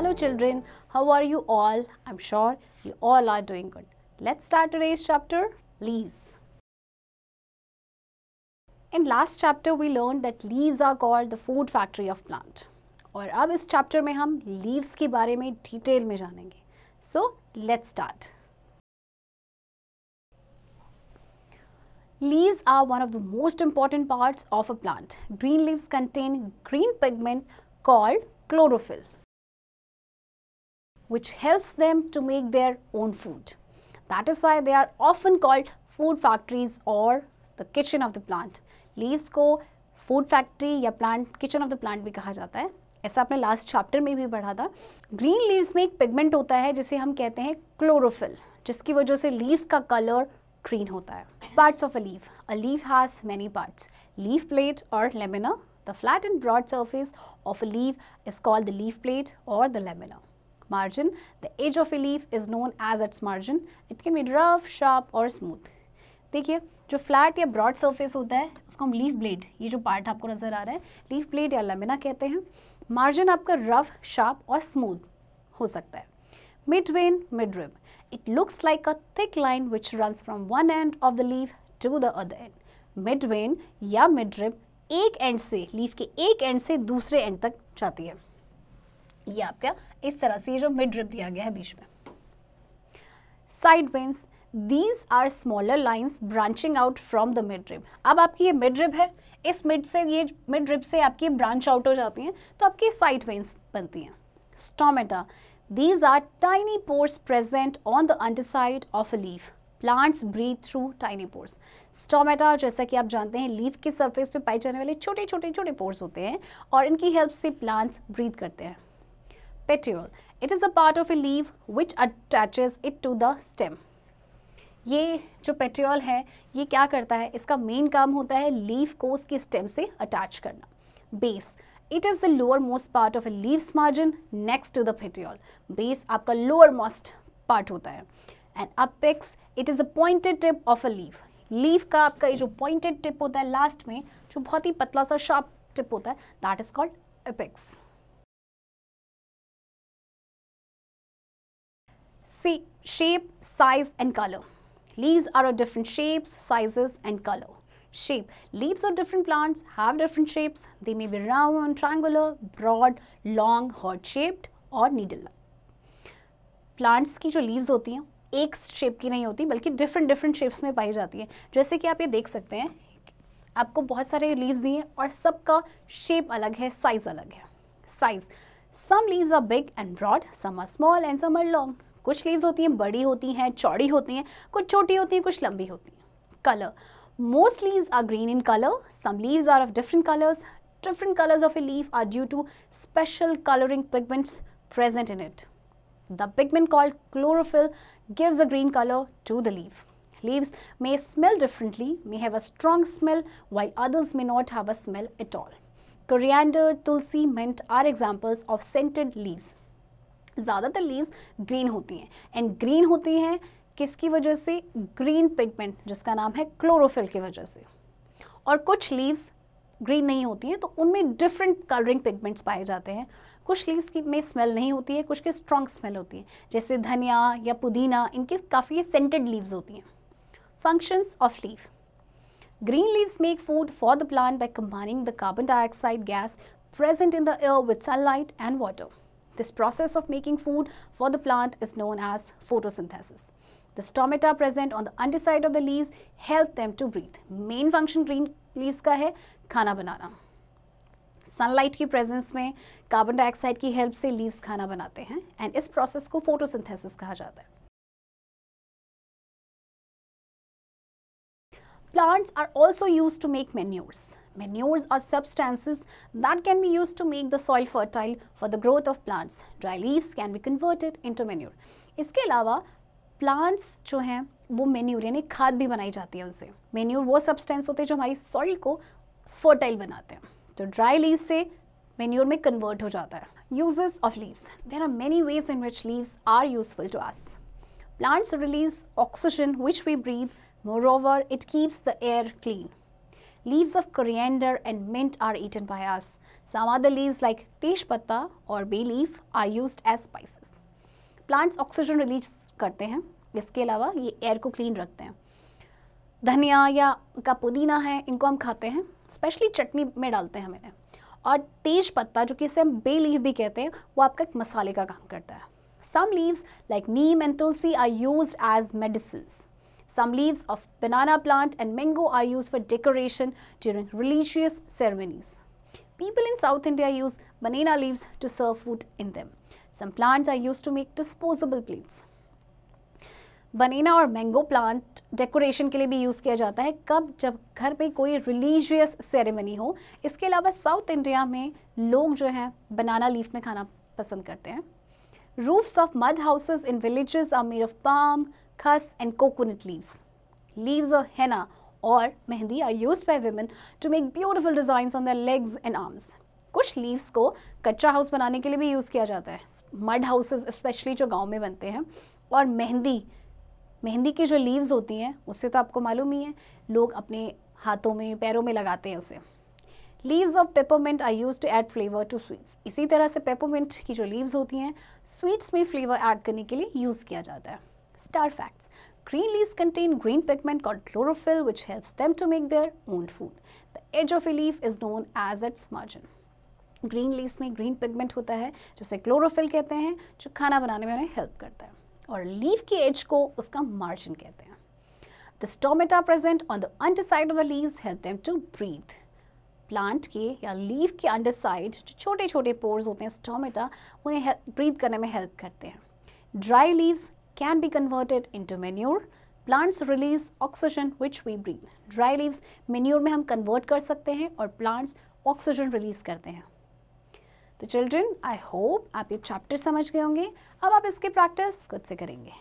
Hello children, how are you all? I'm sure you all are doing good. Let's start today's chapter, leaves. In last chapter we learned that leaves are called the food factory of plant. और अब इस chapter में हम leaves के बारे में detail में जानेंगे. So let's start. Leaves are one of the most important parts of a plant. Green leaves contain green pigment called chlorophyll, which helps them to make their own food. That is why they are often called food factories or the kitchen of the plant. Leaves को food factory या plant kitchen of the plant भी कहा जाता है. ऐसा आपने last chapter में भी पढ़ा था. Green leaves में एक pigment होता है जिसे हम कहते हैं chlorophyll, जिसकी वजह से leaves का color green होता है. Parts of a leaf. A leaf has many parts. Leaf plate or lamina. The flat and broad surface of a leaf is called the leaf plate or the lamina. Margin. The edge of a leaf is known as its margin. It can be rough, sharp or smooth. देखिए जो flat या broad surface होता है उसको हम leaf blade, ये जो part आपको नजर आ रहा है लीफ ब्लेड या लेमिना कहते हैं. मार्जिन आपका रफ, शार्प और स्मूथ हो सकता है. Mid when, mid rib. It looks like a thick line which runs from one end of the leaf to the other end. Mid vein या mid rib एक and से, leaf के एक and से दूसरे एंड तक जाती है. ये आपका इस तरह से ये जो मिड रिब दिया गया है बीच में. Side veins. These are smaller lines branching out from the mid rib. अब आपकी ये mid rib है, इस mid से ये mid rib से आपकी branch out हो जाती हैं तो आपकी side veins बनती हैं. Stomata. These are tiny pores present on the underside of a leaf. Plants breathe through tiny pores. Stomata जैसा कि आप जानते हैं लीफ की सरफेस पे पाए जाने वाले छोटे छोटे छोटे पोर्स होते हैं और इनकी हेल्प से प्लांट्स ब्रीथ करते हैं. Petiole. It is a part of a leaf which attaches it to the stem. ये जो पेटियोल है ये क्या करता है, इसका मेन काम होता है लीफ को उसकी स्टेम से अटैच करना. Base. It is the lower most part of a leaves margin next to the petiole. Base आपका लोअर मोस्ट पार्ट होता है. And apex. It is the pointed tip of a leaf. Leaf का आपका ये जो pointed tip होता है last में जो बहुत ही पतला सा शार्प टिप होता है that is called apex. C. Shape, size and colour. Leaves are of different shapes, sizes and color. Shape. Leaves of different plants have different shapes. They may be round, triangular, broad, long, heart-shaped or needle-like. Plants की जो leaves होती हैं एक shape की नहीं होती बल्कि different shapes में पाई जाती हैं. जैसे कि आप ये देख सकते हैं आपको बहुत सारे leaves दिए हैं और सबका shape अलग है, size अलग है. Size. Some leaves are big and broad, some are small and some are long. कुछ लीव्स होती हैं बड़ी होती हैं, चौड़ी होती हैं, कुछ छोटी होती हैं, कुछ लंबी होती हैं. Colour. Most leaves are green in colour. Some leaves are of different colours. Different colours of a leaf are due to special colouring pigments present in it. The pigment called chlorophyll gives a green color to the leaf. Leaves may smell differently, may have a strong smell, while others may not have a smell at all. Coriander, tulsi, mint are examples of scented leaves. ज़्यादातर leaves green होती हैं and green होती हैं किसकी वजह से, green pigment जिसका नाम है क्लोरोफिल की वजह से. और कुछ लीव्स ग्रीन नहीं होती हैं तो उनमें डिफरेंट कलरिंग पिगमेंट्स पाए जाते हैं. कुछ लीव्स की में स्मेल नहीं होती है, कुछ की स्ट्रॉन्ग स्मेल होती है जैसे धनिया या पुदीना, इनकी काफ़ी सेंटेड लीव्स होती हैं. Functions of leaf. Green leaves make food for the plant by combining the carbon dioxide gas present in the air with sunlight and water. This process of making food for the plant is known as photosynthesis. The stomata present on the underside of the leaves help them to breathe. Main function green leaves का है खाना बनाना. Sunlight की presence में carbon dioxide की help से leaves खाना बनाते हैं एंड इस प्रोसेस को फोटोसिंथेसिस कहा जाता है. Plants are also used to make manures. Manures are substances that can be used to make the soil fertile for the growth of plants. Dry leaves can be converted into manure. इसके अलावा plants जो हैं वो manure यानी खाद भी बनाई जाती है उनसे. Manure वो substance होते हैं जो हमारी soil को fertile बनाते हैं. तो dry leaves से manure में convert हो जाता है. Uses of leaves. There are many ways in which leaves are useful to us. Plants release oxygen which we breathe. Moreover, it keeps the air clean. Leaves of coriander and mint are eaten by us. Some other leaves like तेज पत्ता or bay leaf are used as spices. Plants oxygen release करते हैं, इसके अलावा ये air को clean रखते हैं. धनिया या का पुदीना है, इनको हम खाते हैं, स्पेशली चटनी में डालते हैं मैंने. और तेज पत्ता जो कि इसे हम बे लीफ भी कहते हैं, वो आपका एक मसाले का काम करता है. Some leaves like neem and tulsi are used as medicines. Some leaves of banana plant and mango are used for decoration during religious ceremonies. People in South India use banana leaves to serve food in them. Some plants are used to make disposable plates. बनेना और mango plant decoration के लिए भी use किया जाता है. कब? जब घर में कोई रिलीजियस सेरेमनी हो. इसके अलावा साउथ इंडिया में लोग जो हैं बनाना लीफ में खाना पसंद करते हैं. Roofs of mud houses in villages are made of palm, khas and coconut leaves. Leaves of henna or mehndi are used by women to make beautiful designs on their legs and arms. कुछ leaves को कच्चा house बनाने के लिए भी use किया जाता है. मड हाउसेस स्पेशली जो गांव में बनते हैं. और मेहंदी की जो लीव्स होती हैं उससे तो आपको मालूम ही है, लोग अपने हाथों में पैरों में लगाते हैं उसे. Leaves of peppermint are use to add flavour to sweets. इसी तरह से पेपरमिंट की जो लीव्स होती हैं स्वीट्स में फ्लेवर ऐड करने के लिए यूज़ किया जाता है. Star facts. Green leaves contain green pigment called chlorophyll which helps them to make their own food. The edge of a leaf is known as its margin. Green leaves में green pigment होता है जिसे chlorophyll कहते हैं, जो खाना बनाने में उन्हें हेल्प करता है. और लीफ की एज को उसका मार्जिन कहते हैं. The stomata present on the underside of the leaves help them to breathe. Plant के या लीफ के अंडरसाइड जो छोटे छोटे पोर्स होते हैं स्टोमेटा, उन्हें ब्रीथ करने में हेल्प करते हैं. Dry leaves can be converted into manure. Plants release oxygen which we breathe. Dry leaves manure में हम कन्वर्ट कर सकते हैं और प्लांट्स ऑक्सीजन रिलीज करते हैं. तो चिल्ड्रन, आई होप आप ये चैप्टर समझ गए होंगे. अब आप इसकी प्रैक्टिस खुद से करेंगे.